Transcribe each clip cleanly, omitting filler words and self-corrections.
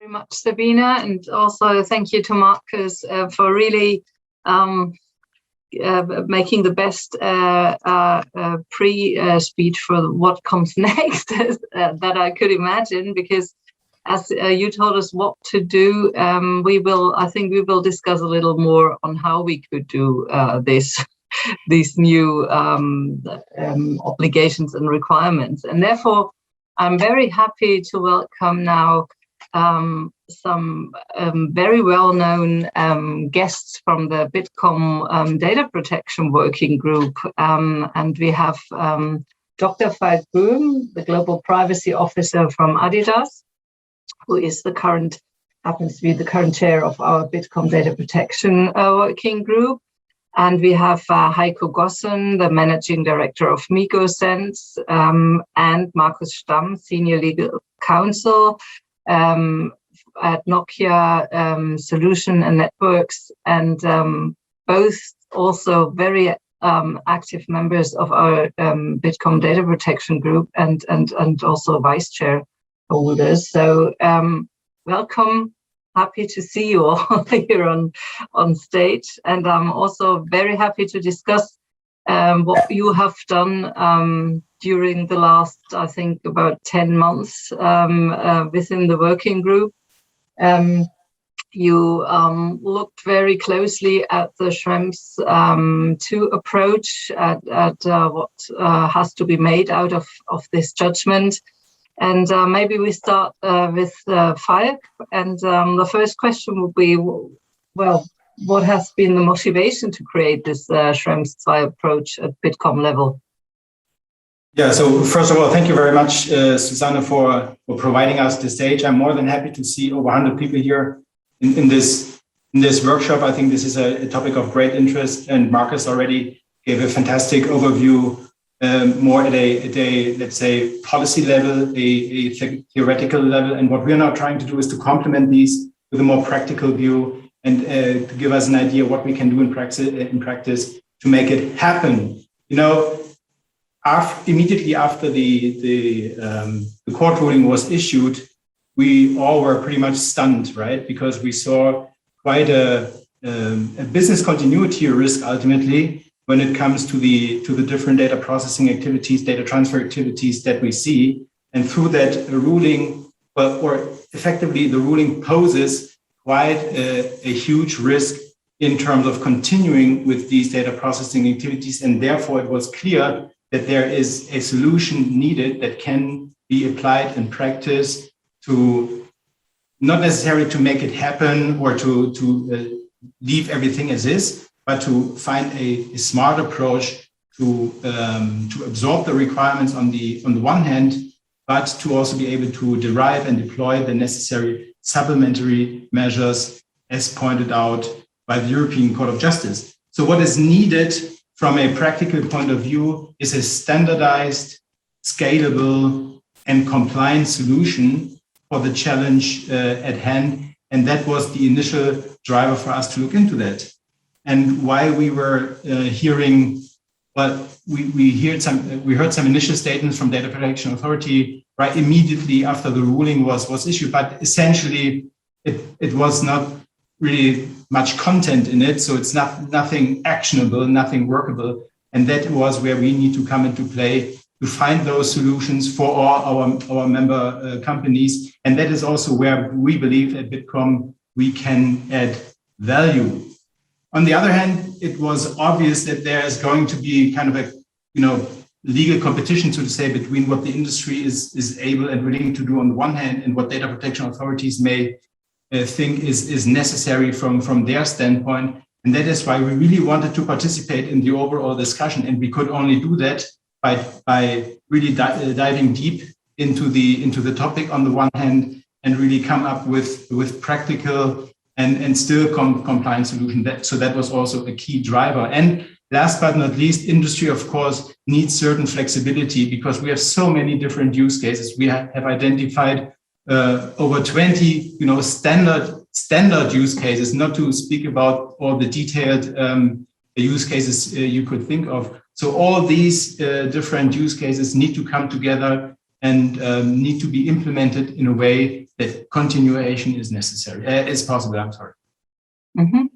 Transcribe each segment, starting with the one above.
Very much, Sabina, and also thank you to Markus for really making the best pre-speech for what comes next that I could imagine, because as you told us what to do, I think we will discuss a little more on how we could do these new obligations and requirements. And therefore, I'm very happy to welcome now some very well-known guests from the Bitkom Data Protection Working Group. And we have Dr. Falk Böhm, the Global Privacy Officer from adidas, who is happens to be the current chair of our Bitkom Data Protection Working Group. And we have Heiko Gossen, the Managing Director of migosens, and Markus Stamm, Senior Legal Counsel at Nokia Solution and Networks, and both also very active members of our Bitkom Data Protection Group and also vice chair holders. So welcome. Happy to see you all here on stage, and I'm also very happy to discuss what you have done during the last, I think, about 10 months within the working group. You looked very closely at the Schrems 2 approach, at what has to be made out of this judgment. And maybe we start with Falk. And the first question will be, well, what has been the motivation to create this Schrems 2 approach at Bitkom level? Yeah, so first of all, thank you very much, Susanne, for providing us the stage. I'm more than happy to see over 100 people here in this workshop. I think this is a topic of great interest, and Markus already gave a fantastic overview, more at a let's say policy level, a theoretical level, and what we are now trying to do is to complement these with a more practical view and to give us an idea what we can do in practice to make it happen. You know, immediately after the court ruling was issued, we all were pretty much stunned, right? Because we saw quite a business continuity risk ultimately when it comes to the different data processing activities, data transfer activities that we see. And through that ruling, or effectively the ruling poses quite a huge risk in terms of continuing with these data processing activities. And therefore it was clear that there is a solution needed that can be applied in practice to not necessarily to make it happen or to leave everything as is, but to find a smart approach to absorb the requirements on the one hand, but to also be able to derive and deploy the necessary supplementary measures as pointed out by the European Court of Justice. So what is needed from a practical point of view is a standardized, scalable, and compliant solution for the challenge at hand. And that was the initial driver for us to look into that. And while we were hearing, well, we heard some initial statements from Data Protection Authority right immediately after the ruling was issued, but essentially it was not really much content in it, so it's nothing actionable, nothing workable, and that was where we need to come into play to find those solutions for all our member companies, and that is also where we believe at Bitkom we can add value. On the other hand, it was obvious that there is going to be kind of a legal competition, so to say, between what the industry is able and willing to do on the one hand and what data protection authorities may think is necessary from their standpoint. And that is why we really wanted to participate in the overall discussion. And we could only do that by really diving deep into the topic on the one hand and really come up with practical and still compliant solution. So that was also a key driver. And last but not least, industry, of course, needs certain flexibility because we have so many different use cases. We have identified over 20, standard use cases, not to speak about all the detailed use cases you could think of. So all these different use cases need to come together and need to be implemented in a way that continuation is necessary, is possible. I'm sorry. Mm-hmm.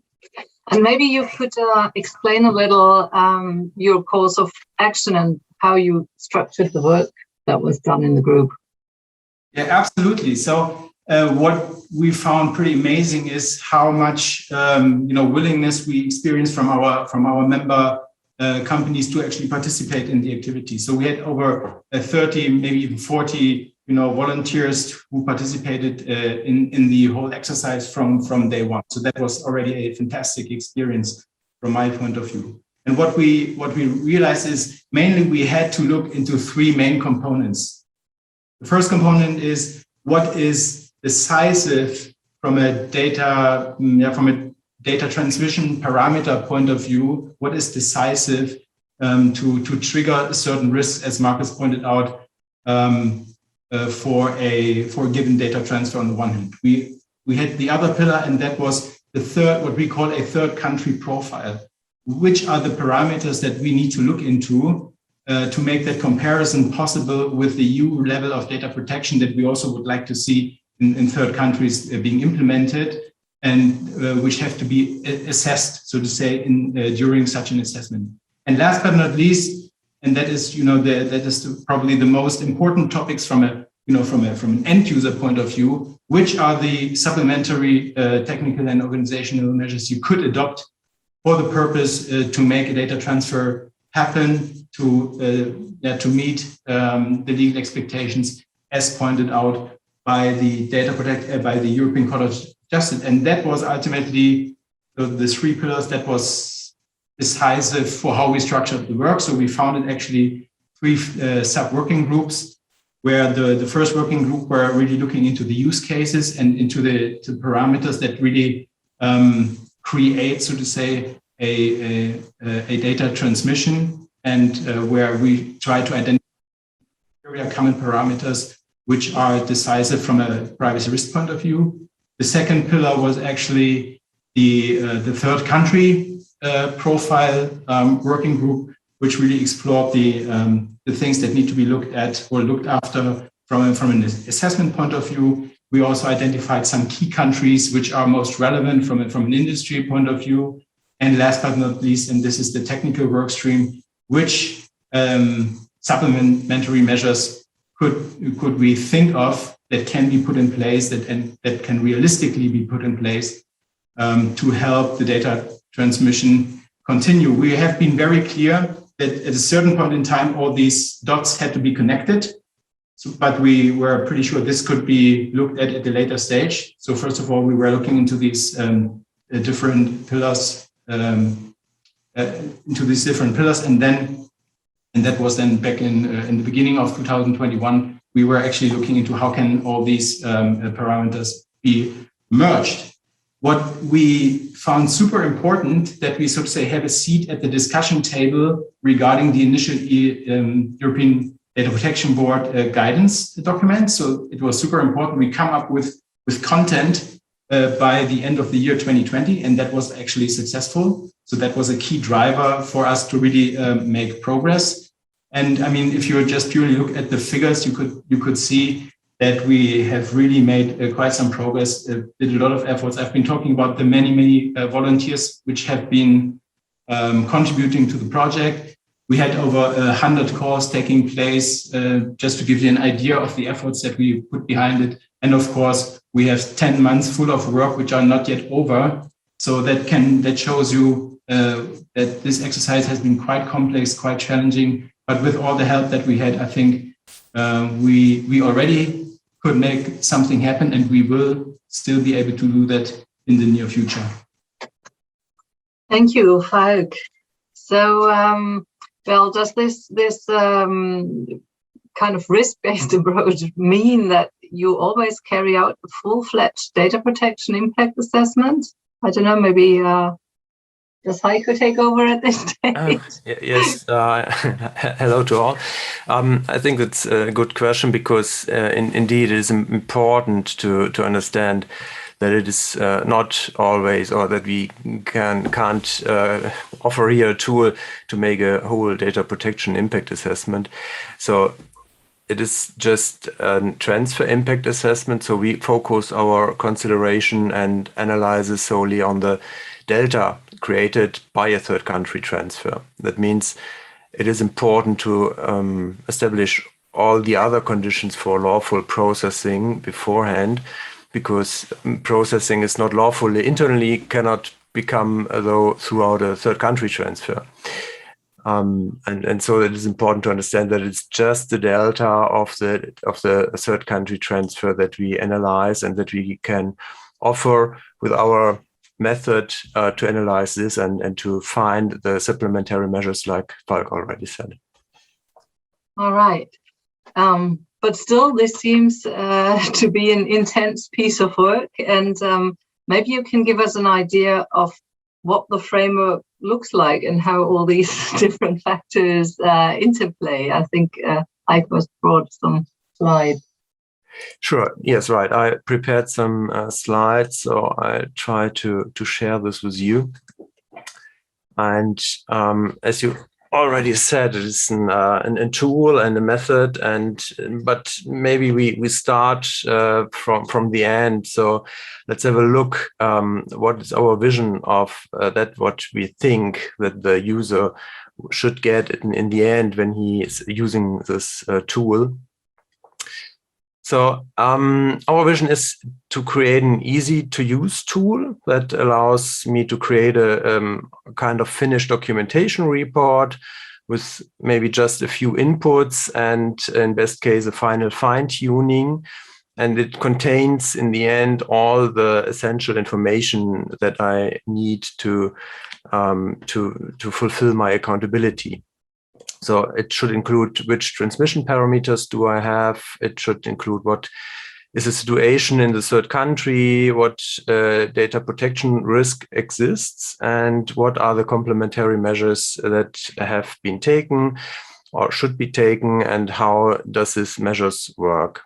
And maybe you could explain a little your course of action and how you structured the work that was done in the group. Yeah, absolutely. So what we found pretty amazing is how much willingness we experienced from our member companies to actually participate in the activity. So we had over 30, maybe even 40 volunteers who participated in the whole exercise from day one. So that was already a fantastic experience from my point of view. And what we realized is mainly we had to look into three main components. The first component is what is decisive from a data transmission parameter point of view. What is decisive to trigger certain risks, as Markus pointed out, for a given data transfer on the one hand. We had the other pillar, and that was the third, what we call a third country profile. Which are the parameters that we need to look into to make that comparison possible with the EU level of data protection that we also would like to see in third countries being implemented, and which have to be assessed, so to say, during such an assessment. And last but not least, and that is, probably the most important topics from an end user point of view, which are the supplementary technical and organizational measures you could adopt for the purpose to make a data transfer happen, to meet the legal expectations as pointed out by the European Court of Justice. And that was ultimately the three pillars that was decisive for how we structured the work. So we founded actually three sub-working groups, where the first working group were really looking into the use cases and into the parameters that really create, so to say, a data transmission, and where we try to identify common parameters which are decisive from a privacy risk point of view. The second pillar was actually the third country profile working group, which really explored the things that need to be looked at or looked after from an assessment point of view. We also identified some key countries which are most relevant from an industry point of view. And last but not least, and this is the technical work stream, which supplementary measures could we think of that can be put in place, that can realistically be put in place to help the data transmission continue. We have been very clear that at a certain point in time, all these dots had to be connected. But we were pretty sure this could be looked at a later stage. So first of all, we were looking into these different pillars, and that was then back in the beginning of 2021. We were actually looking into how can all these parameters be merged. What we found super important, that we, so to say, have a seat at the discussion table regarding the initial European Data Protection Board guidance document. So it was super important we come up with content by the end of the year 2020, and that was actually successful. So that was a key driver for us to really make progress. And I mean, if you just purely look at the figures, you could see that we have really made quite some progress, did a lot of efforts. I've been talking about the many volunteers which have been contributing to the project. We had over 100 calls taking place, just to give you an idea of the efforts that we put behind it. And of course, we have 10 months full of work which are not yet over. So that shows you that this exercise has been quite complex, quite challenging. But with all the help that we had, I think we already could make something happen, and we will still be able to do that in the near future. Thank you, Falk. So, well, does this kind of risk-based approach mean that you always carry out a full-fledged data protection impact assessment? I don't know, maybe does Heiko take over at this stage? Yes, hello to all. I think that's a good question, because indeed it is important to understand that it is not always, or that we can't offer here a tool to make a whole data protection impact assessment. So it is just a transfer impact assessment. So we focus our consideration and analysis solely on the delta created by a third country transfer. That means it is important to establish all the other conditions for lawful processing beforehand, because processing is not lawful internally, cannot become though throughout a third country transfer. And so it is important to understand that it's just the delta of the third country transfer that we analyze and that we can offer with our method to analyze this and to find the supplementary measures like Falk already said. All right. But still, this seems to be an intense piece of work. And maybe you can give us an idea of what the framework looks like and how all these different factors interplay. I think Heiko has brought some slides. Sure. Yes, right. I prepared some slides, so I try to share this with you. And as you already said, it is a tool and a method, but maybe we start from the end. So let's have a look. What is our vision of that? What we think that the user should get in the end when he is using this tool. So our vision is to create an easy-to-use tool that allows me to create a kind of finished documentation report with maybe just a few inputs and, in best case, a final fine-tuning. And it contains, in the end, all the essential information that I need to fulfill my accountability. So it should include which transmission parameters do I have. It should include what is the situation in the third country, what data protection risk exists, and what are the complementary measures that have been taken or should be taken, and how does these measures work.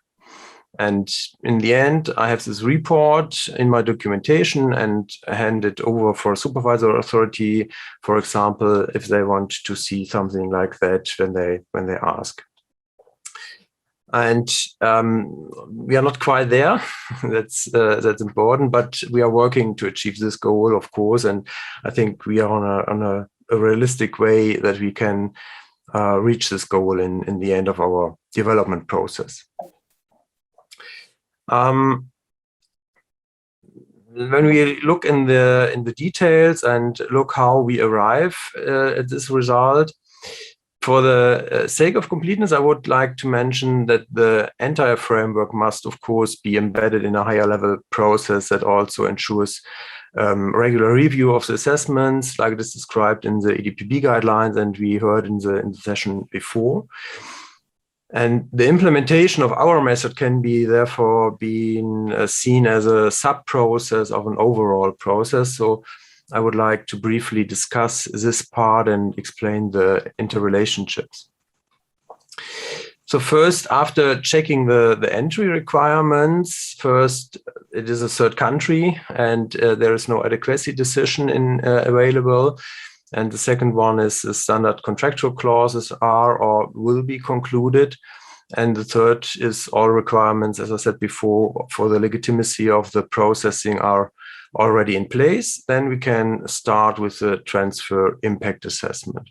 And in the end, I have this report in my documentation and hand it over for a supervisor authority, for example, if they want to see something like that when they ask. And we are not quite there. That's important, but we are working to achieve this goal, of course. And I think we are on a realistic way that we can reach this goal in the end of our development process. When we look in the details and look how we arrive at this result, for the sake of completeness, I would like to mention that the entire framework must, of course, be embedded in a higher level process that also ensures regular review of the assessments, like it is described in the EDPB guidelines and we heard in the session before. And the implementation of our method can be therefore being seen as a sub-process of an overall process. So I would like to briefly discuss this part and explain the interrelationships. So first, after checking the entry requirements, first it is a third country and there is no adequacy decision available. And the second one is the standard contractual clauses are or will be concluded. And the third is all requirements, as I said before, for the legitimacy of the processing are already in place. Then we can start with the transfer impact assessment.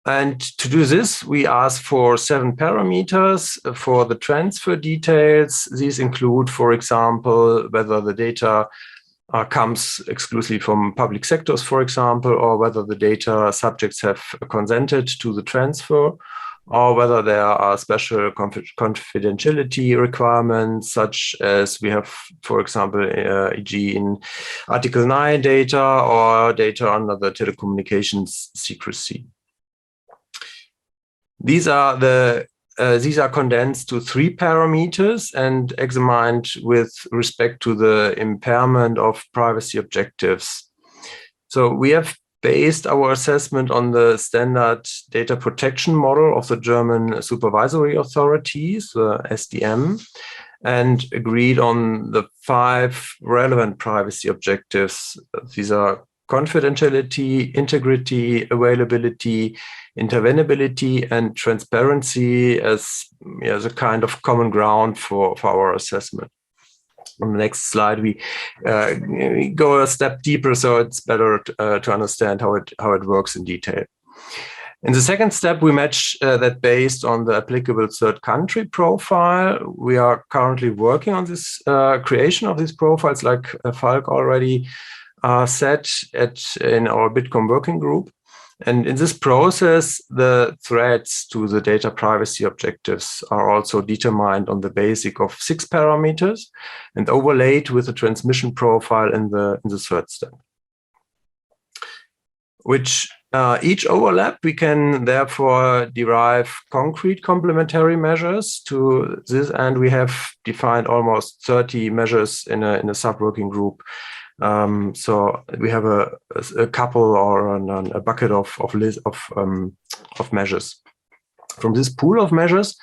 And to do this, we ask for 7 parameters for the transfer details. These include, for example, whether the data comes exclusively from public sectors, for example, or whether the data subjects have consented to the transfer, or whether there are special confidentiality requirements, such as we have, for example, e.g. in Article 9 data or data under the telecommunications secrecy. These are condensed to 3 parameters and examined with respect to the impairment of privacy objectives. So we have based our assessment on the standard data protection model of the German supervisory authorities, the SDM, and agreed on the 5 relevant privacy objectives. These are confidentiality, integrity, availability, intervenability, and transparency as a kind of common ground for our assessment. On the next slide, we go a step deeper, so it's better to understand how it works in detail. In the second step, we match that based on the applicable third country profile. We are currently working on this creation of these profiles, like Falk already said in our Bitkom working group. And in this process, the threads to the data privacy objectives are also determined on the basis of 6 parameters and overlaid with the transmission profile in the third step. Which each overlap, we can therefore derive concrete complementary measures to this, and we have defined almost 30 measures in a sub-working group. So we have a couple or a bucket of measures. From this pool of measures,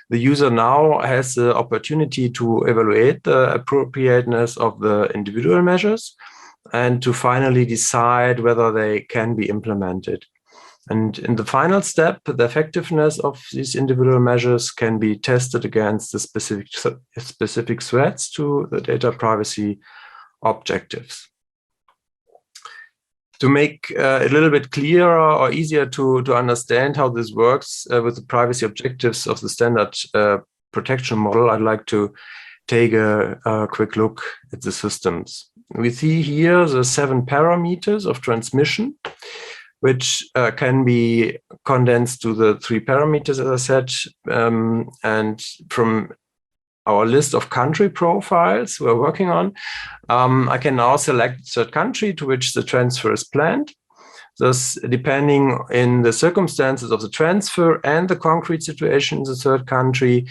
the user now has the opportunity to evaluate the appropriateness of the individual measures and to finally decide whether they can be implemented. And in the final step, the effectiveness of these individual measures can be tested against the specific threats to the data privacy objectives. To make it a little bit clearer or easier to understand how this works with the privacy objectives of the standard protection model, I'd like to take a quick look at the systems. We see here the 7 parameters of transmission, which can be condensed to the 3 parameters, as I said, and from our list of country profiles we're working on, I can now select the third country to which the transfer is planned. Thus, depending in the circumstances of the transfer and the concrete situation in the third country,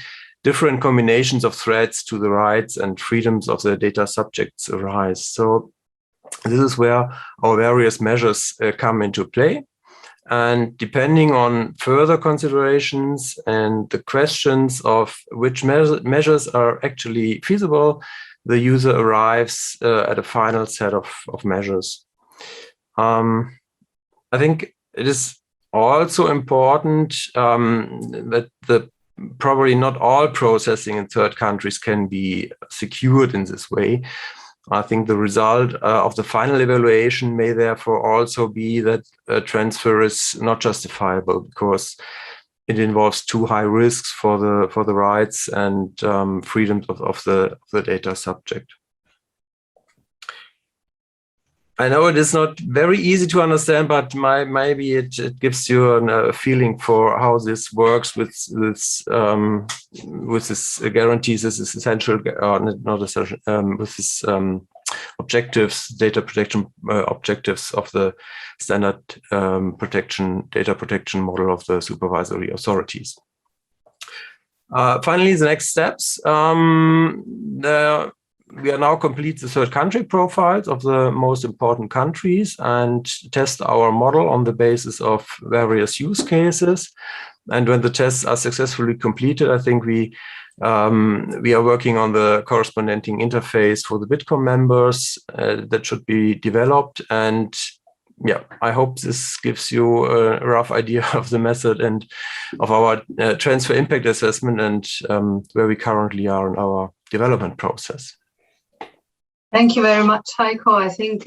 different combinations of threats to the rights and freedoms of the data subjects arise. So this is where our various measures come into play. And depending on further considerations and the questions of which measures are actually feasible, the user arrives at a final set of measures. I think it is also important that probably not all processing in third countries can be secured in this way. I think the result of the final evaluation may therefore also be that a transfer is not justifiable because it involves too high risks for the rights and freedoms of the data subject. I know it is not very easy to understand, but maybe it gives you a feeling for how this works with this guarantees. This is essential, not essential, with this objectives, data protection objectives of the standard data protection model of the supervisory authorities. Finally, the next steps. We are now complete the third country profiles of the most important countries and test our model on the basis of various use cases. And when the tests are successfully completed, I think we are working on the corresponding interface for the Bitkom members that should be developed. And yeah, I hope this gives you a rough idea of the method and of our transfer impact assessment and where we currently are in our development process. Thank you very much, Heiko. I think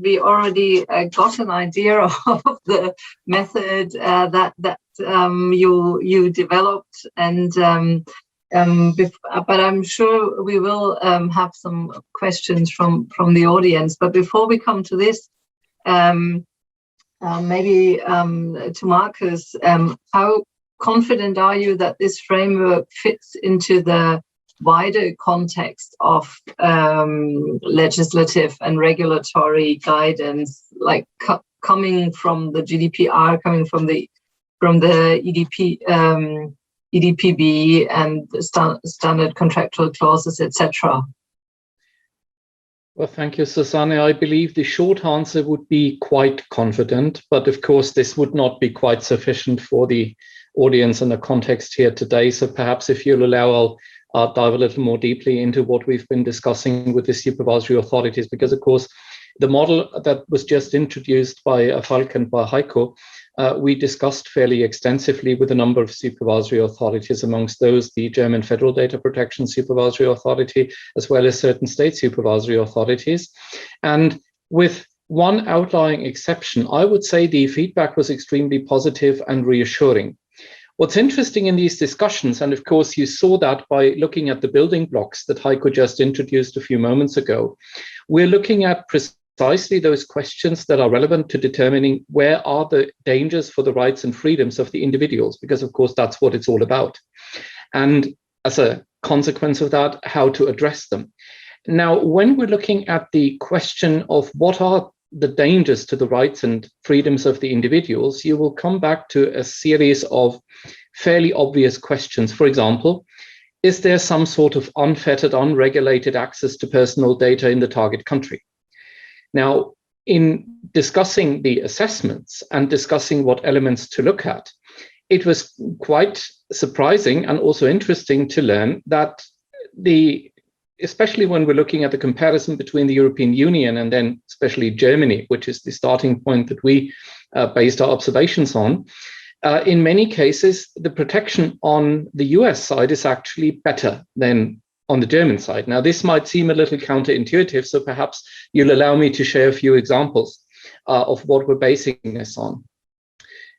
we already got an idea of the method that you developed, and but I'm sure we will have some questions from the audience. But before we come to this, maybe to Markus, how confident are you that this framework fits into the wider context of legislative and regulatory guidance, like coming from the GDPR, coming from the EDPB and the standard contractual clauses, etc.? Well, thank you, Susanne. I believe the short answer would be quite confident, but of course this would not be quite sufficient for the audience and the context here today. So perhaps if you'll allow, I'll dive a little more deeply into what we've been discussing with the supervisory authorities, because of course the model that was just introduced by Falk and by Heiko, we discussed fairly extensively with a number of supervisory authorities, amongst those the German Federal Data Protection Supervisory Authority, as well as certain state supervisory authorities. And with one outlying exception, I would say the feedback was extremely positive and reassuring. What's interesting in these discussions, and of course you saw that by looking at the building blocks that Heiko just introduced a few moments ago, we're looking at precisely those questions that are relevant to determining where are the dangers for the rights and freedoms of the individuals, because of course that's what it's all about. And as a consequence of that, how to address them. Now, when we're looking at the question of what are the dangers to the rights and freedoms of the individuals, you will come back to a series of fairly obvious questions. For example, is there some sort of unfettered, unregulated access to personal data in the target country? Now, in discussing the assessments and discussing what elements to look at, it was quite surprising and also interesting to learn that especially when we're looking at the comparison between the European Union and then especially Germany, which is the starting point that we based our observations on, in many cases, the protection on the US side is actually better than on the German side. Now, this might seem a little counterintuitive, so perhaps you'll allow me to share a few examples of what we're basing this on.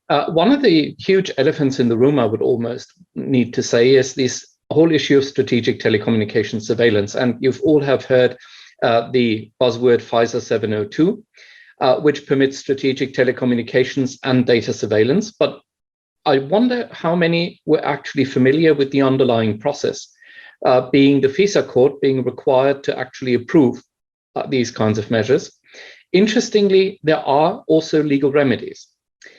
One of the huge elephants in the room, I would almost need to say, is this whole issue of strategic telecommunications surveillance. And you've all have heard the buzzword FISA 702, which permits strategic telecommunications and data surveillance. But I wonder how many were actually familiar with the underlying process, being the FISA court being required to actually approve these kinds of measures. Interestingly, there are also legal remedies.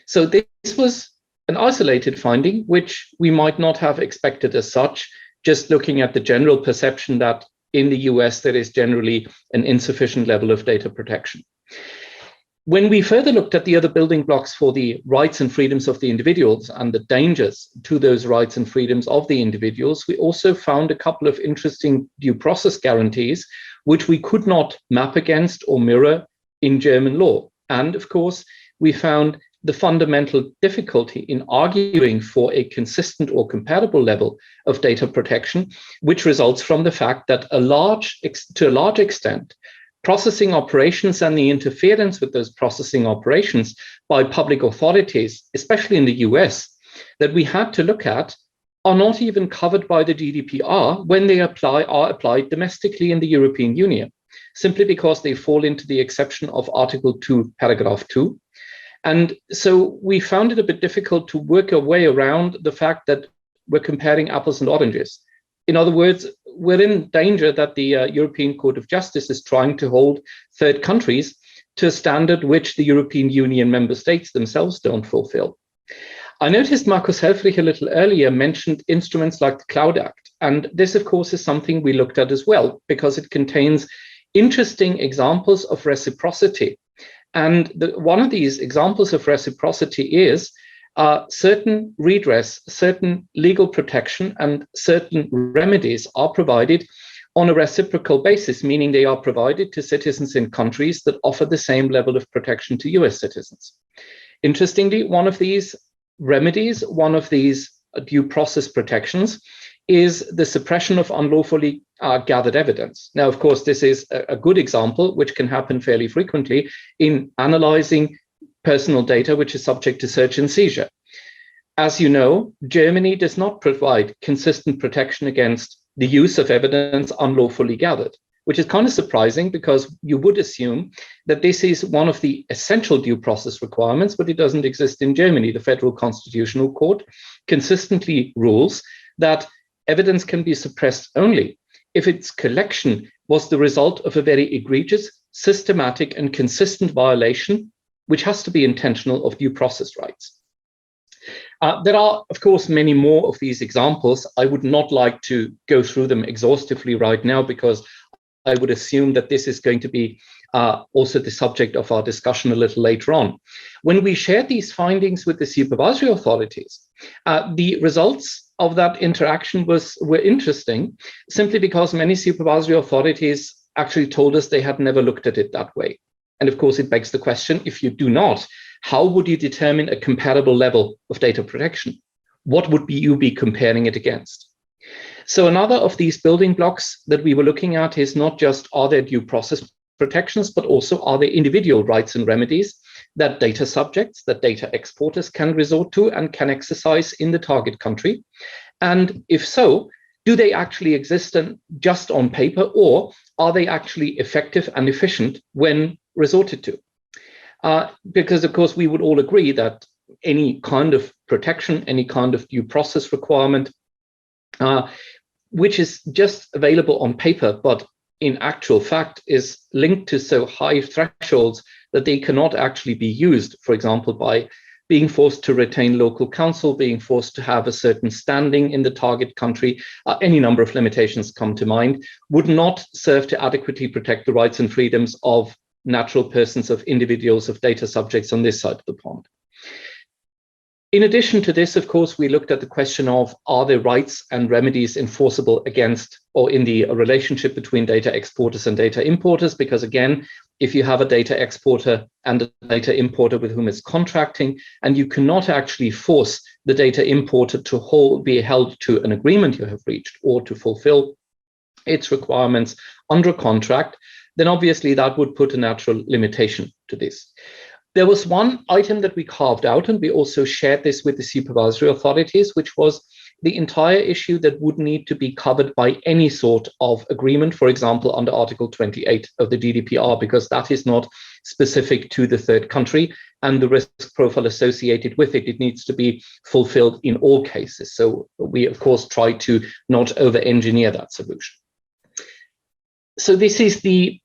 So this was an isolated finding, which we might not have expected as such, just looking at the general perception that in the US, there is generally an insufficient level of data protection. When we further looked at the other building blocks for the rights and freedoms of the individuals and the dangers to those rights and freedoms of the individuals, we also found a couple of interesting due process guarantees, which we could not map against or mirror in German law. And of course, we found the fundamental difficulty in arguing for a consistent or comparable level of data protection, which results from the fact that to a large extent, processing operations and the interference with those processing operations by public authorities, especially in the US, that we had to look at, are not even covered by the GDPR when they are applied domestically in the European Union, simply because they fall into the exception of Article 2, Paragraph 2. And so we found it a bit difficult to work our way around the fact that we're comparing apples and oranges. In other words, we're in danger that the European Court of Justice is trying to hold third countries to a standard which the European Union member states themselves don't fulfill. I noticed Markus Helfrich a little earlier mentioned instruments like the Cloud Act. And this, of course, is something we looked at as well, because it contains interesting examples of reciprocity. And one of these examples of reciprocity is certain redress, certain legal protection, and certain remedies are provided on a reciprocal basis, meaning they are provided to citizens in countries that offer the same level of protection to US citizens. Interestingly, one of these remedies, one of these due process protections, is the suppression of unlawfully gathered evidence. Now, of course, this is a good example, which can happen fairly frequently in analyzing personal data, which is subject to search and seizure. As you know, Germany does not provide consistent protection against the use of evidence unlawfully gathered, which is kind of surprising because you would assume that this is one of the essential due process requirements, but it doesn't exist in Germany. The Federal Constitutional Court consistently rules that evidence can be suppressed only if its collection was the result of a very egregious, systematic, and consistent violation, which has to be intentional, of due process rights. There are, of course, many more of these examples. I would not like to go through them exhaustively right now, because I would assume that this is going to be also the subject of our discussion a little later on. When we shared these findings with the supervisory authorities, the results of that interaction were interesting, simply because many supervisory authorities actually told us they had never looked at it that way. And of course, it begs the question, if you do not, how would you determine a comparable level of data protection? What would you be comparing it against? So another of these building blocks that we were looking at is not just are there due process protections, but also are there individual rights and remedies that data subjects, that data exporters can resort to and can exercise in the target country? And if so, do they actually exist just on paper, or are they actually effective and efficient when resorted to? Because, of course, we would all agree that any kind of protection, any kind of due process requirement, which is just available on paper, but in actual fact is linked to so high thresholds that they cannot actually be used, for example, by being forced to retain local counsel, being forced to have a certain standing in the target country, any number of limitations come to mind, would not serve to adequately protect the rights and freedoms of natural persons, of individuals, of data subjects on this side of the pond. In addition to this, of course, we looked at the question of, are there rights and remedies enforceable against or in the relationship between data exporters and data importers? Because again, if you have a data exporter and a data importer with whom it's contracting, and you cannot actually force the data importer to be held to an agreement you have reached or to fulfill its requirements under a contract, then obviously that would put a natural limitation to this. There was one item that we carved out, and we also shared this with the supervisory authorities, which was the entire issue that would need to be covered by any sort of agreement, for example, under Article 28 of the GDPR, because that is not specific to the third country, and the risk profile associated with it, it needs to be fulfilled in all cases. So we, of course, try to not over-engineer that solution. So this is the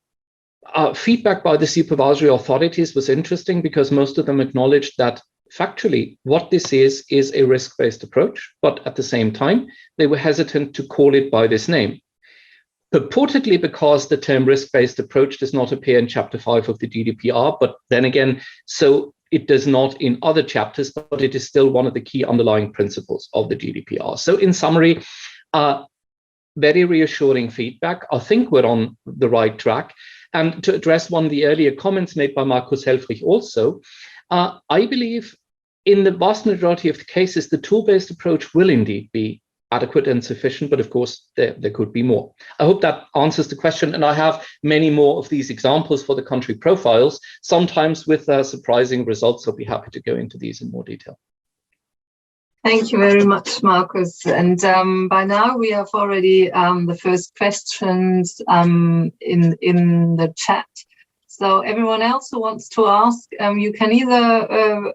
feedback by the supervisory authorities was interesting, because most of them acknowledged that factually what this is a risk-based approach, but at the same time, they were hesitant to call it by this name, purportedly because the term risk-based approach does not appear in Chapter 5 of the GDPR, but then again, so it does not in other chapters, but it is still one of the key underlying principles of the GDPR. So in summary, very reassuring feedback. I think we're on the right track. And to address one of the earlier comments made by Markus Helfrich also, I believe in the vast majority of the cases, the tool-based approach will indeed be adequate and sufficient, but of course, there could be more. I hope that answers the question, and I have many more of these examples for the country profiles, sometimes with surprising results. I'll be happy to go into these in more detail. Thank you very much, Markus. And by now we have already the first questions in the chat. So everyone else who wants to ask, you can either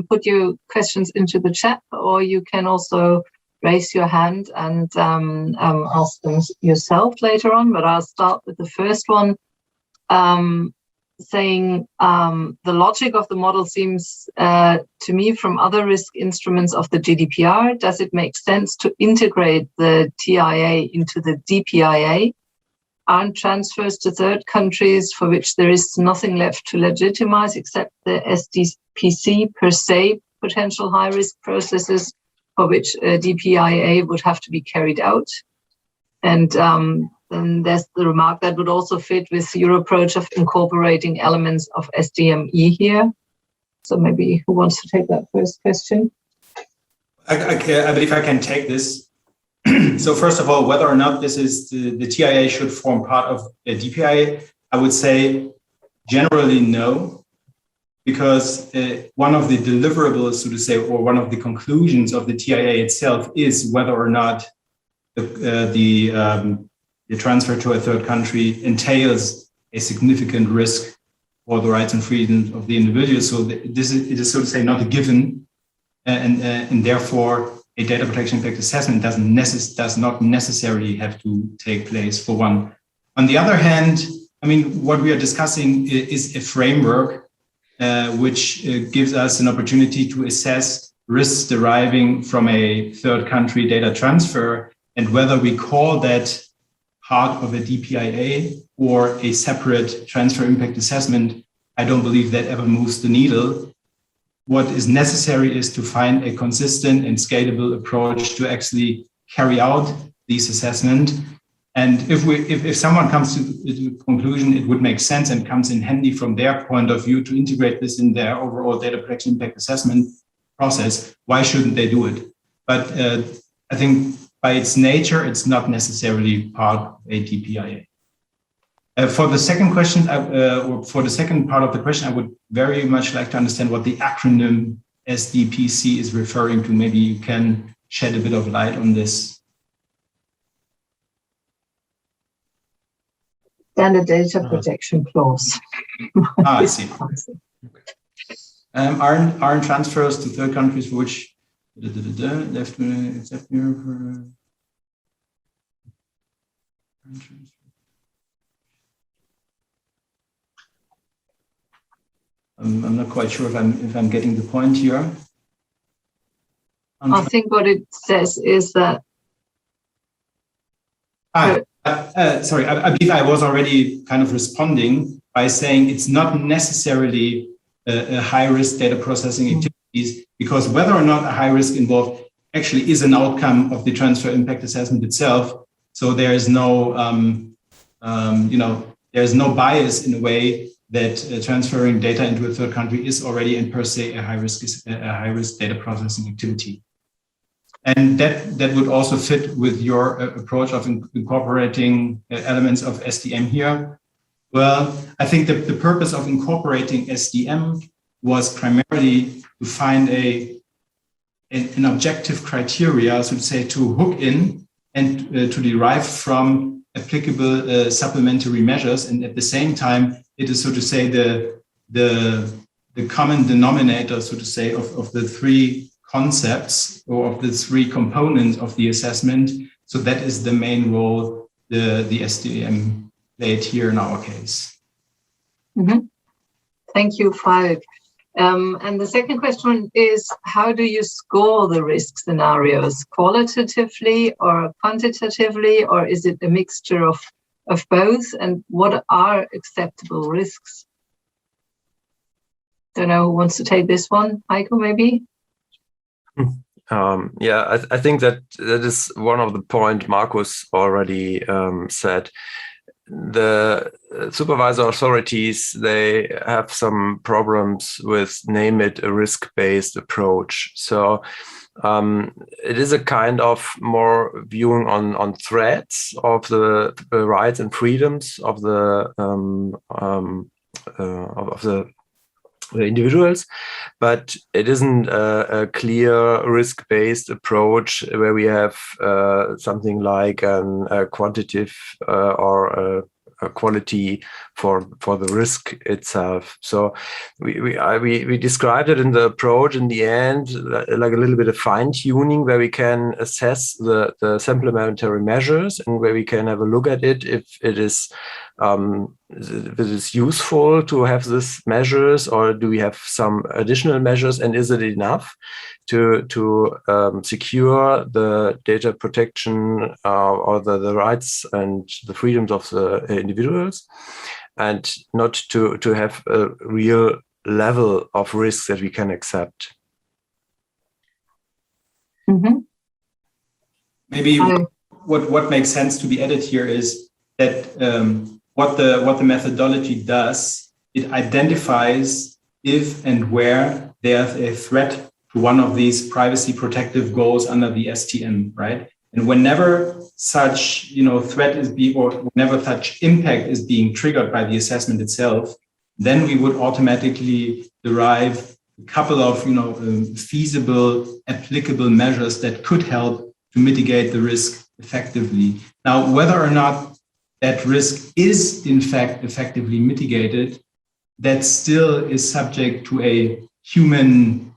put your questions into the chat, or you can also raise your hand and ask them yourself later on. But I'll start with the first one. Saying the logic of the model seems to me from other risk instruments of the GDPR. Does it make sense to integrate the TIA into the DPIA? Aren't transfers to third countries for which there is nothing left to legitimize except the SDPC per se potential high-risk processes for which DPIA would have to be carried out? And then there's the remark that would also fit with your approach of incorporating elements of SDME here. So maybe who wants to take that first question? I believe I can take this. So first of all, whether or not this is the TIA should form part of the DPIA, I would say generally no, because one of the deliverables, so to say, or one of the conclusions of the TIA itself is whether or not the transfer to a third country entails a significant risk for the rights and freedoms of the individual. So it is, so to say, not a given, and therefore a data protection impact assessment does not necessarily have to take place for one. On the other hand, I mean, what we are discussing is a framework which gives us an opportunity to assess risks deriving from a third country data transfer, and whether we call that part of a DPIA or a separate transfer impact assessment, I don't believe that ever moves the needle. What is necessary is to find a consistent and scalable approach to actually carry out these assessments. And if someone comes to the conclusion it would make sense and comes in handy from their point of view to integrate this in their overall data protection impact assessment process, why shouldn't they do it? But I think by its nature, it's not necessarily part of a DPIA. For the second question, or for the second part of the question, I would very much like to understand what the acronym SDPC is referring to. Maybe you can shed a bit of light on this. Standard Data Protection Clause. I see. Aren't transfers to third countries for which left except here I'm not quite sure if I'm getting the point here. I think what it says is that. Sorry, I believe I was already kind of responding by saying it's not necessarily a high-risk data processing activities, because whether or not a high risk involved actually is an outcome of the transfer impact assessment itself. So there is no, there's no bias in a way that transferring data into a third country is already in per se a high-risk data processing activity. And that would also fit with your approach of incorporating elements of SDM here. Well, I think that the purpose of incorporating SDM was primarily to find an objective criteria, so to say, to hook in and to derive from applicable supplementary measures. And at the same time, it is, so to say, the common denominator, so to say, of the three concepts or of the three components of the assessment. So that is the main role the SDM played here in our case. Mm-hmm. Thank you, Falk. And the second question is, how do you score the risk scenarios? Qualitatively or quantitatively, or is it a mixture of both? And what are acceptable risks? Don't know who wants to take this one. Heiko, maybe? I think that is one of the points Markus already said. The supervisor authorities, they have some problems with, name it, a risk-based approach. So it is a kind of more viewing on threats of the rights and freedoms of the individuals, but it isn't a clear risk-based approach where we have something like a quantitative or a quality for the risk itself. So we described it in the approach in the end like a little bit of fine-tuning where we can assess the supplementary measures and where we can have a look at it if it is useful to have these measures, or do we have some additional measures, and is it enough to secure the data protection or the rights and the freedoms of the individuals, and not to have a real level of risk that we can accept. Mm-hmm. Maybe what makes sense to be added here is that what the methodology does, it identifies if and where there's a threat to one of these privacy protective goals under the STM, right? And whenever such threat is or whenever such impact is being triggered by the assessment itself, then we would automatically derive a couple of feasible, applicable measures that could help to mitigate the risk effectively. Now, whether or not that risk is in fact effectively mitigated, that still is subject to a human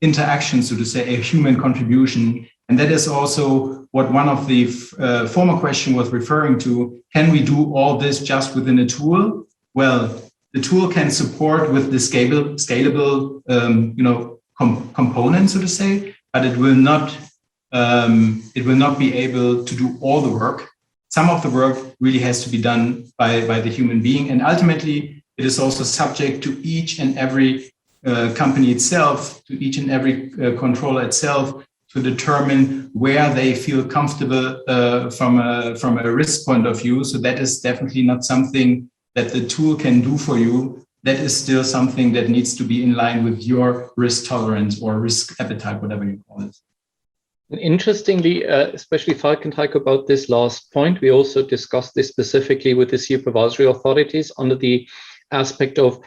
interaction, so to say, a human contribution. And that is also what one of the former question was referring to. Can we do all this just within a tool? Well, the tool can support with the scalable components, so to say, but it will not be able to do all the work. Some of the work really has to be done by the human being, and ultimately it is also subject to each and every company itself, to each and every controller itself, to determine where they feel comfortable from a risk point of view. So that is definitely not something that the tool can do for you. That is still something that needs to be in line with your risk tolerance or risk appetite, whatever you call it. Interestingly, especially Falk and Heiko, about this last point, we also discussed this specifically with the supervisory authorities under the aspect of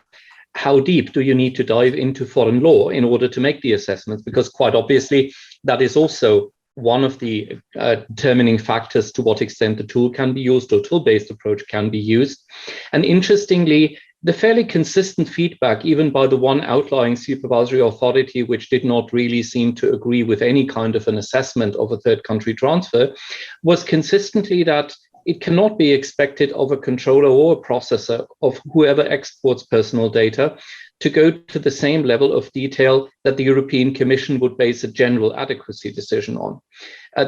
how deep do you need to dive into foreign law in order to make the assessments? Because quite obviously, that is also one of the determining factors to what extent the tool can be used or tool-based approach can be used. And interestingly, the fairly consistent feedback, even by the one outlying supervisory authority, which did not really seem to agree with any kind of an assessment of a third country transfer, was consistently that it cannot be expected of a controller or a processor of whoever exports personal data to go to the same level of detail that the European Commission would base a general adequacy decision on.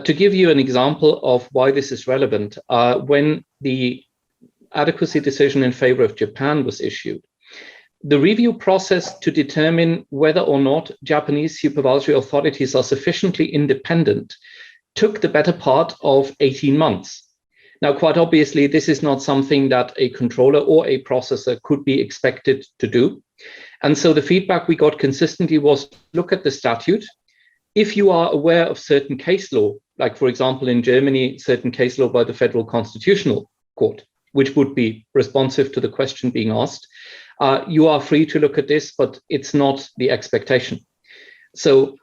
To give you an example of why this is relevant, when the adequacy decision in favor of Japan was issued, the review process to determine whether or not Japanese supervisory authorities are sufficiently independent took the better part of 18 months. Now, quite obviously, this is not something that a controller or a processor could be expected to do. And so the feedback we got consistently was, look at the statute. If you are aware of certain case law, like, for example, in Germany, certain case law by the Federal Constitutional Court, which would be responsive to the question being asked, you are free to look at this, but it's not the expectation. So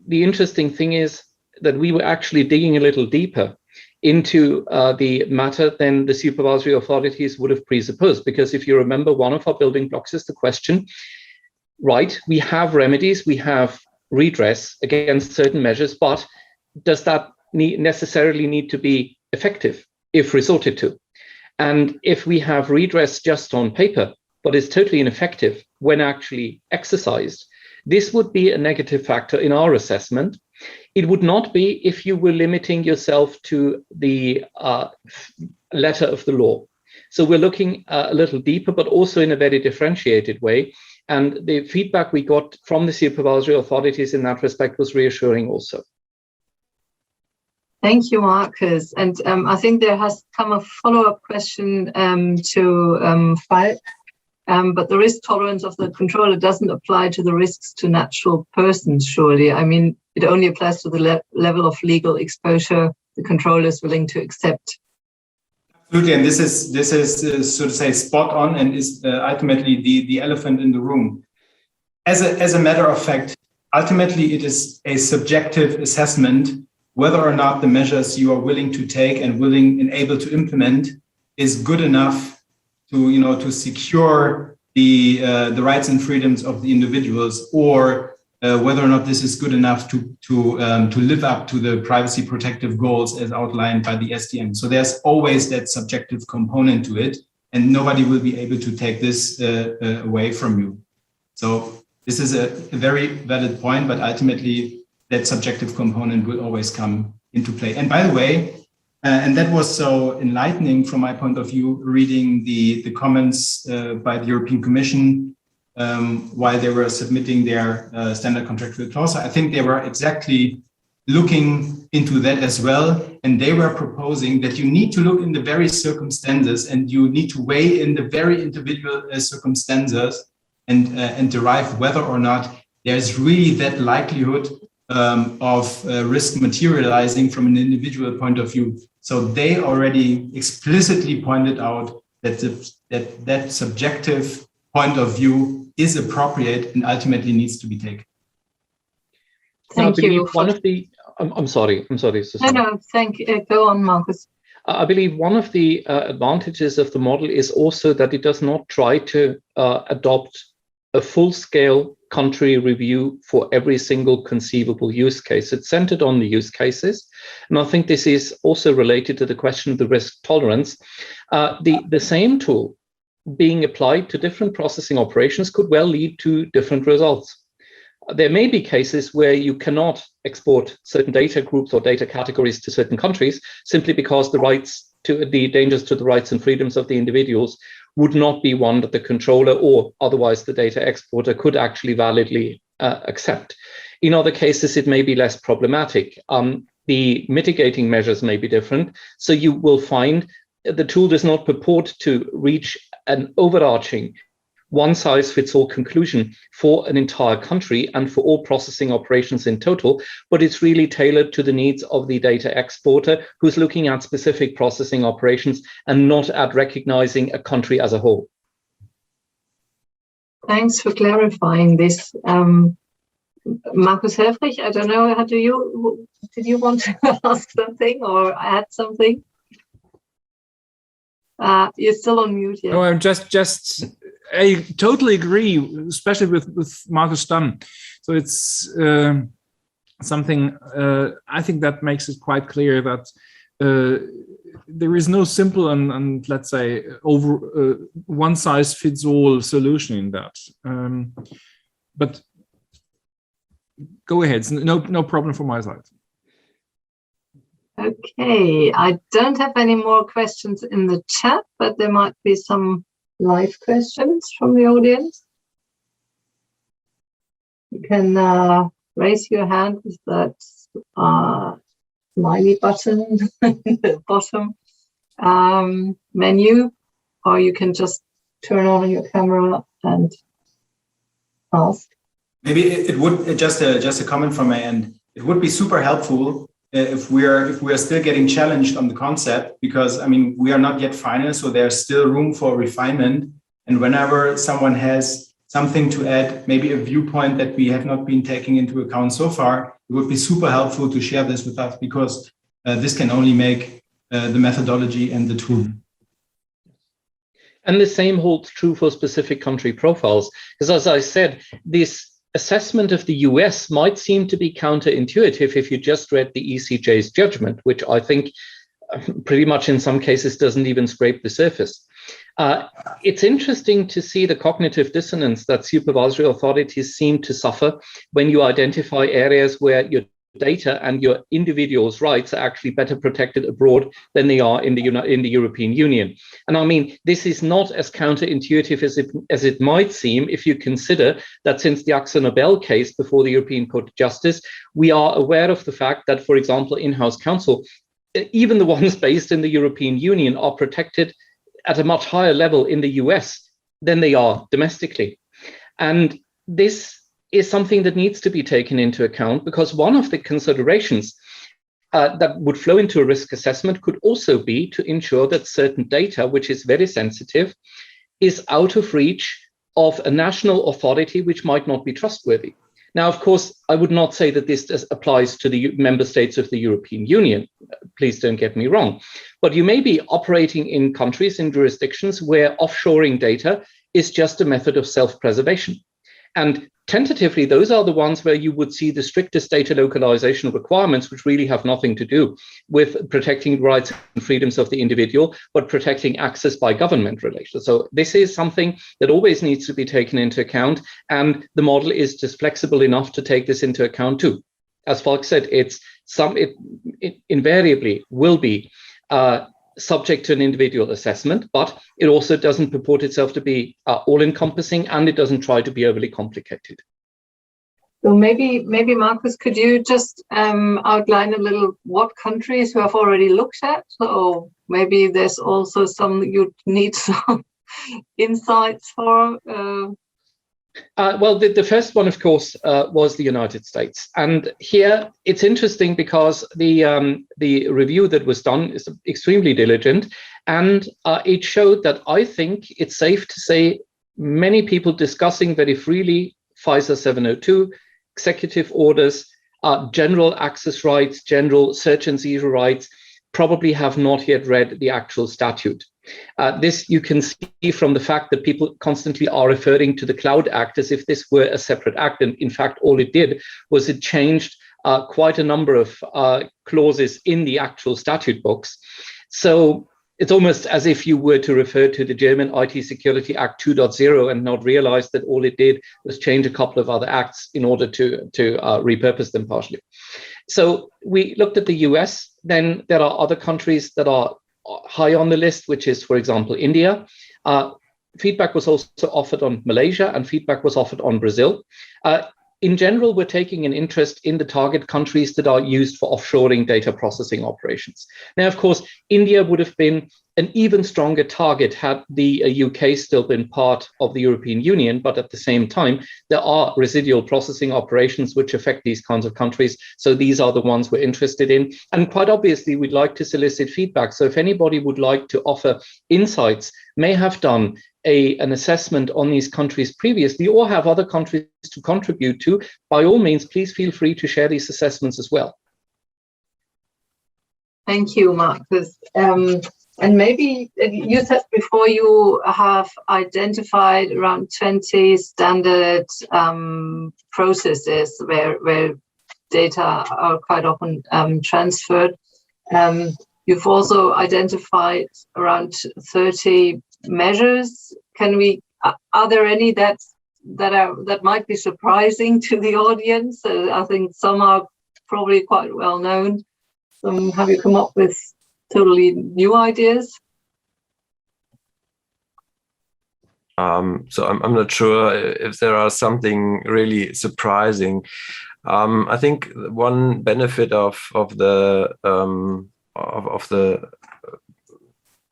the interesting thing is that we were actually digging a little deeper into the matter than the supervisory authorities would have presupposed. Because if you remember, one of our building blocks is the question, right, we have remedies, we have redress against certain measures, but does that necessarily need to be effective if resorted to? And if we have redress just on paper, but it's totally ineffective when actually exercised, this would be a negative factor in our assessment. It would not be if you were limiting yourself to the letter of the law. So we're looking a little deeper, but also in a very differentiated way. And the feedback we got from the supervisory authorities in that respect was reassuring also. Thank you, Markus. And I think there has come a follow-up question to Falk. But the risk tolerance of the controller doesn't apply to the risks to natural persons, surely. I mean, it only applies to the level of legal exposure the controller is willing to accept. Absolutely, and this is so to say spot on, and is ultimately the elephant in the room. As a matter of fact, ultimately it is a subjective assessment whether or not the measures you are willing to take and willing and able to implement is good enough to secure the rights and freedoms of the individuals, or whether or not this is good enough to live up to the privacy protective goals as outlined by the SDM. So there's always that subjective component to it, and nobody will be able to take this away from you. So this is a very valid point, but ultimately that subjective component will always come into play. And by the way, and that was so enlightening from my point of view, reading the comments by the European Commission while they were submitting their standard contractual clause. I think they were exactly looking into that as well. And they were proposing that you need to look in the very circumstances, and you need to weigh in the very individual circumstances and derive whether or not there's really that likelihood of risk materializing from an individual point of view. So they already explicitly pointed out that that subjective point of view is appropriate and ultimately needs to be taken. Thank you. One of the, I'm sorry. No, thank you. Go on, Markus. I believe one of the advantages of the model is also that it does not try to adopt a full-scale country review for every single conceivable use case. It's centered on the use cases. And I think this is also related to the question of the risk tolerance. The same tool being applied to different processing operations could well lead to different results. There may be cases where you cannot export certain data groups or data categories to certain countries simply because the dangers to the rights and freedoms of the individuals would not be one that the controller or otherwise the data exporter could actually validly accept. In other cases, it may be less problematic. The mitigating measures may be different. So you will find the tool does not purport to reach an overarching one-size-fits-all conclusion for an entire country and for all processing operations in total, but it's really tailored to the needs of the data exporter who's looking at specific processing operations and not at recognizing a country as a whole. Thanks for clarifying this. Markus Helfrich, I don't know, did you want to ask something or add something? You're still on mute. Yeah. No, I'm I totally agree, especially with Markus Stamm. So it's something I think that makes it quite clear that there is no simple and let's say one size fits all solution in that. But go ahead, no problem from my side. Okay, I don't have any more questions in the chat, but there might be some live questions from the audience. You can raise your hand with that smiley button in the bottom menu, or you can just turn on your camera and ask. Maybe it would just a comment from my end. It would be super helpful if we are still getting challenged on the concept, because I mean we are not yet final, so there's still room for refinement. And whenever someone has something to add, maybe a viewpoint that we have not been taking into account so far, it would be super helpful to share this with us, because this can only make the methodology and the tool. And the same holds true for specific country profiles, because as I said, this assessment of the US might seem to be counterintuitive if you just read the ECJ's judgment, which I think pretty much in some cases doesn't even scrape the surface. It's interesting to see the cognitive dissonance that supervisory authorities seem to suffer when you identify areas where your data and your individual's rights are actually better protected abroad than they are in the European Union. And I mean, this is not as counterintuitive as it might seem if you consider that since the Axel Nobel case before the European Court of Justice, we are aware of the fact that, for example, in-house counsel, even the ones based in the European Union, are protected at a much higher level in the US than they are domestically. And this is something that needs to be taken into account, because one of the considerations that would flow into a risk assessment could also be to ensure that certain data, which is very sensitive, is out of reach of a national authority which might not be trustworthy. Now, of course, I would not say that this applies to the member states of the European Union. Please don't get me wrong. But you may be operating in countries, in jurisdictions where offshoring data is just a method of self-preservation. And tentatively, those are the ones where you would see the strictest data localization requirements, which really have nothing to do with protecting rights and freedoms of the individual, but protecting access by government relations. So this is something that always needs to be taken into account. And the model is just flexible enough to take this into account too. As Falk said, it invariably will be subject to an individual assessment, but it also doesn't purport itself to be all-encompassing, and it doesn't try to be overly complicated. So maybe Markus, could you just outline a little what countries you have already looked at? So maybe there's also some you need some insights for. Well, the first one, of course, was the United States. And here it's interesting because the review that was done is extremely diligent. And it showed that I think it's safe to say many people discussing very freely FISA 702, executive orders, general access rights, general search and seizure rights, probably have not yet read the actual statute. This you can see from the fact that people constantly are referring to the Cloud Act as if this were a separate act. And in fact, all it did was it changed quite a number of clauses in the actual statute books. So it's almost as if you were to refer to the German IT Security Act 2.0 and not realize that all it did was change a couple of other acts in order to repurpose them partially. So we looked at the US. Then there are other countries that are high on the list, which is, for example, India. Feedback was also offered on Malaysia, and feedback was offered on Brazil. in general, we're taking an interest in the target countries that are used for offshoring data processing operations. Now, of course, India would have been an even stronger target had the UK still been part of the European Union, but at the same time, there are residual processing operations which affect these kinds of countries. So these are the ones we're interested in. And quite obviously, we'd like to solicit feedback. So if anybody would like to offer insights, may have done an assessment on these countries previously or have other countries to contribute to, by all means, please feel free to share these assessments as well. Thank you, Markus. And maybe you said before you have identified around 20 standard processes where data are quite often transferred. You've also identified around 30 measures. Are there any that might be surprising to the audience? I think some are probably quite well known. Have you come up with totally new ideas? So I'm not sure if there are something really surprising. I think one benefit of the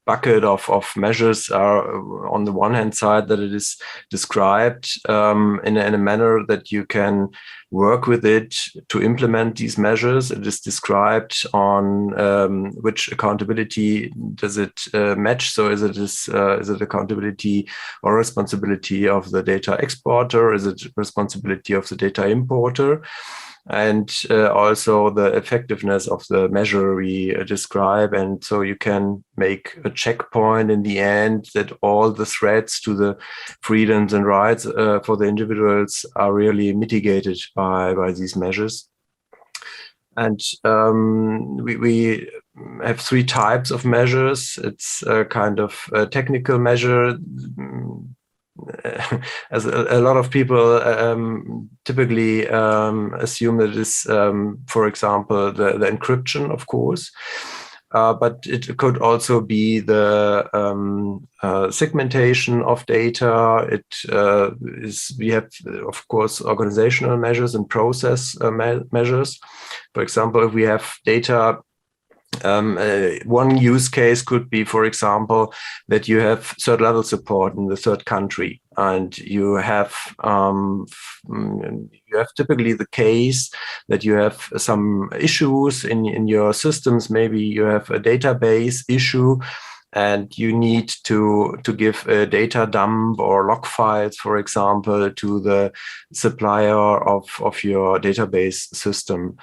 bucket of measures are, on the one hand side, that it is described in a manner that you can work with it to implement these measures. It is described on which accountability does it match. So is it accountability or responsibility of the data exporter? Is it responsibility of the data importer? And also the effectiveness of the measure we describe. And so you can make a checkpoint in the end that all the threats to the freedoms and rights for the individuals are really mitigated by these measures. And we have three types of measures. It's a kind of a technical measure. As a lot of people typically assume that it is, for example, the encryption, of course, but it could also be the segmentation of data. We have, of course, organizational measures and process measures. For example, if we have data, one use case could be, for example, that you have third level support in the third country, and you have typically the case that you have some issues in your systems. Maybe you have a database issue, and you need to give a data dump or log files, for example, to the supplier of your database system.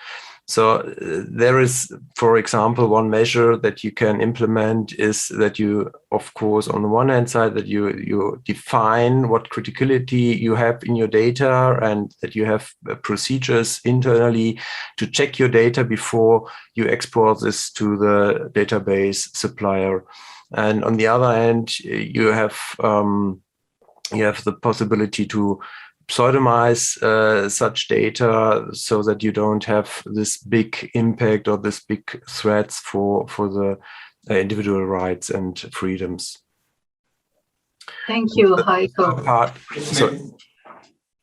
So there is, for example, one measure that you can implement is that you, of course, on the one hand side, that you define what criticality you have in your data, and that you have procedures internally to check your data before you export this to the database supplier. And on the other hand, you have the possibility to pseudonymize such data so that you don't have this big impact or this big threats for the individual rights and freedoms. Thank you, Heiko.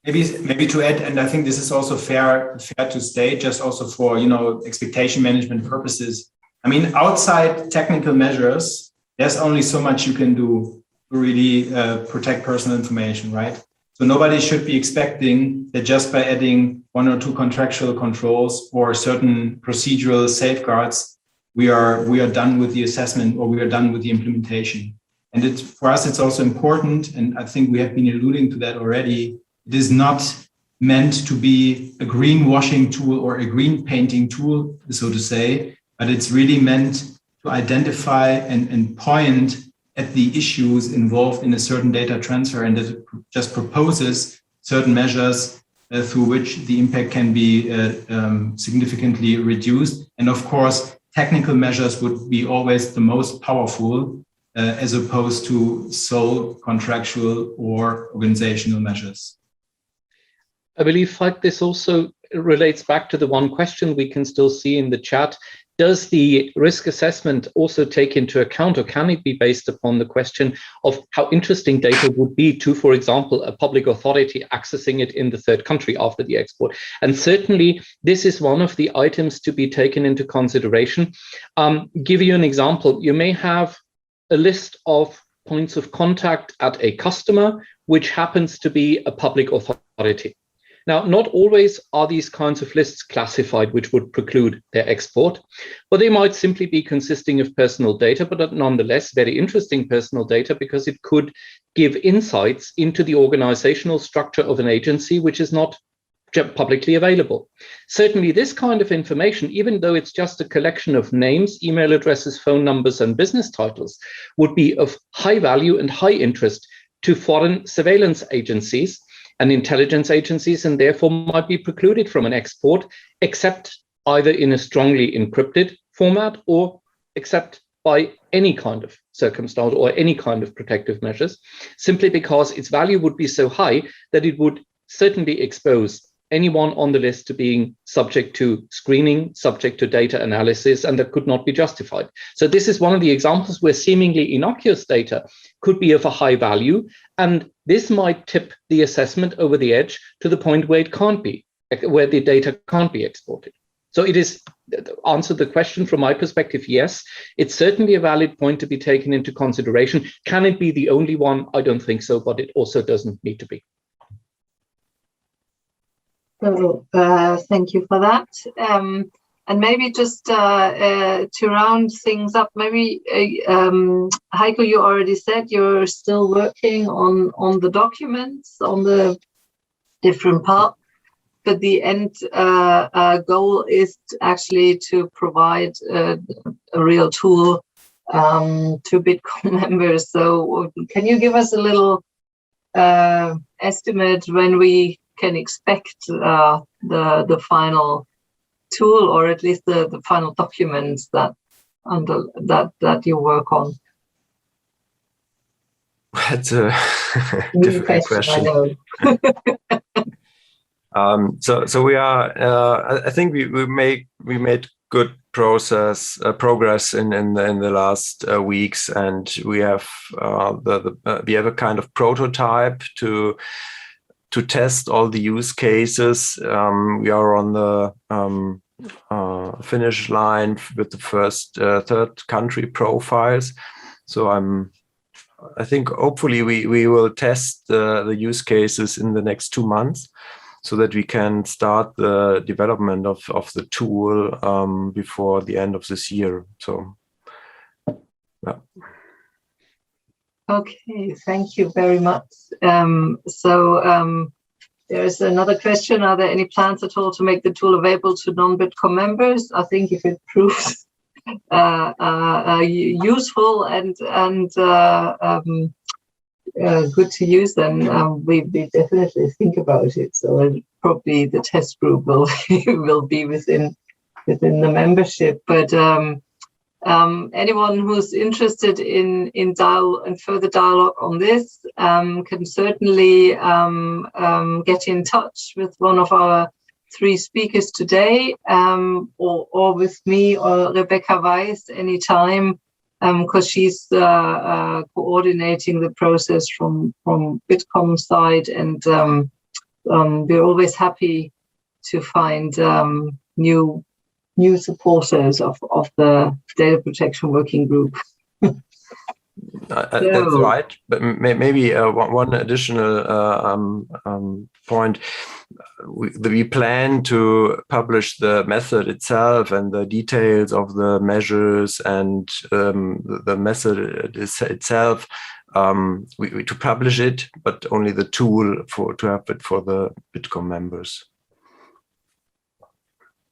Maybe to add, and I think this is also fair to state, just also for expectation management purposes. I mean, outside technical measures, there's only so much you can do to really protect personal information, right? So nobody should be expecting that just by adding one or two contractual controls or certain procedural safeguards, we are done with the assessment or we are done with the implementation. And for us, it's also important, and I think we have been alluding to that already, it is not meant to be a greenwashing tool or a green painting tool, so to say, but it's really meant to identify and point at the issues involved in a certain data transfer, and that it just proposes certain measures through which the impact can be significantly reduced. And of course, technical measures would be always the most powerful as opposed to sole contractual or organizational measures. I believe, Falk, this also relates back to the one question we can still see in the chat. does the risk assessment also take into account, or can it be based upon the question of how interesting data would be to, for example, a public authority accessing it in the third country after the export? And certainly this is one of the items to be taken into consideration. Give you an example. You may have a list of points of contact at a customer, which happens to be a public authority. Now, not always are these kinds of lists classified, which would preclude their export, but they might simply be consisting of personal data, but nonetheless very interesting personal data, because it could give insights into the organizational structure of an agency, which is not publicly available. Certainly this kind of information, even though it's just a collection of names, email addresses, phone numbers, and business titles, would be of high value and high interest to foreign surveillance agencies and intelligence agencies, and therefore might be precluded from an export, except either in a strongly encrypted format or except by any kind of circumstance or any kind of protective measures, simply because its value would be so high that it would certainly expose anyone on the list to being subject to screening, subject to data analysis, and that could not be justified. So this is one of the examples where seemingly innocuous data could be of a high value, and this might tip the assessment over the edge to the point where it can't be, where the data can't be exported. So it is, answer the question from my perspective, yes, it's certainly a valid point to be taken into consideration. Can it be the only one? I don't think so, but it also doesn't need to be. So thank you for that. And maybe just to round things up, maybe Heiko, you already said you're still working on the documents, on the different parts, but the end goal is actually to provide a real tool to Bitkom members. So can you give us a little estimate when we can expect the final tool, or at least the final documents that you work on? That's a difficult question. I know. So we are. I think we made good progress in the last weeks, and we have we have a kind of prototype to test all the use cases. We are on the finish line with the first third country profiles. So I think hopefully we will test the use cases in the next 2 months, so that we can start the development of the tool before the end of this year. So, yeah. Okay, thank you very much. There's another question. Are there any plans at all to make the tool available to non-Bitkom members? I think if it proves useful and good to use, then we definitely think about it. So probably the test group will will be within the membership. But anyone who's interested in further dialogue on this can certainly get in touch with one of our 3 speakers today, or with me or Rebecca Weiss anytime, because she's coordinating the process from Bitkom side, and we're always happy to find new supporters of the data protection working group. That's right, but maybe one additional point. We plan to publish the method itself and the details of the measures and the method itself. To publish it, but only the tool to have it for the Bitkom members.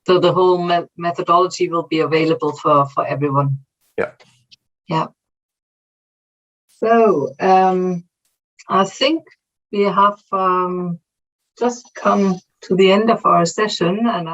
So the whole methodology will be available for everyone. Yeah. Yeah. So I think we have just come to the end of our session, and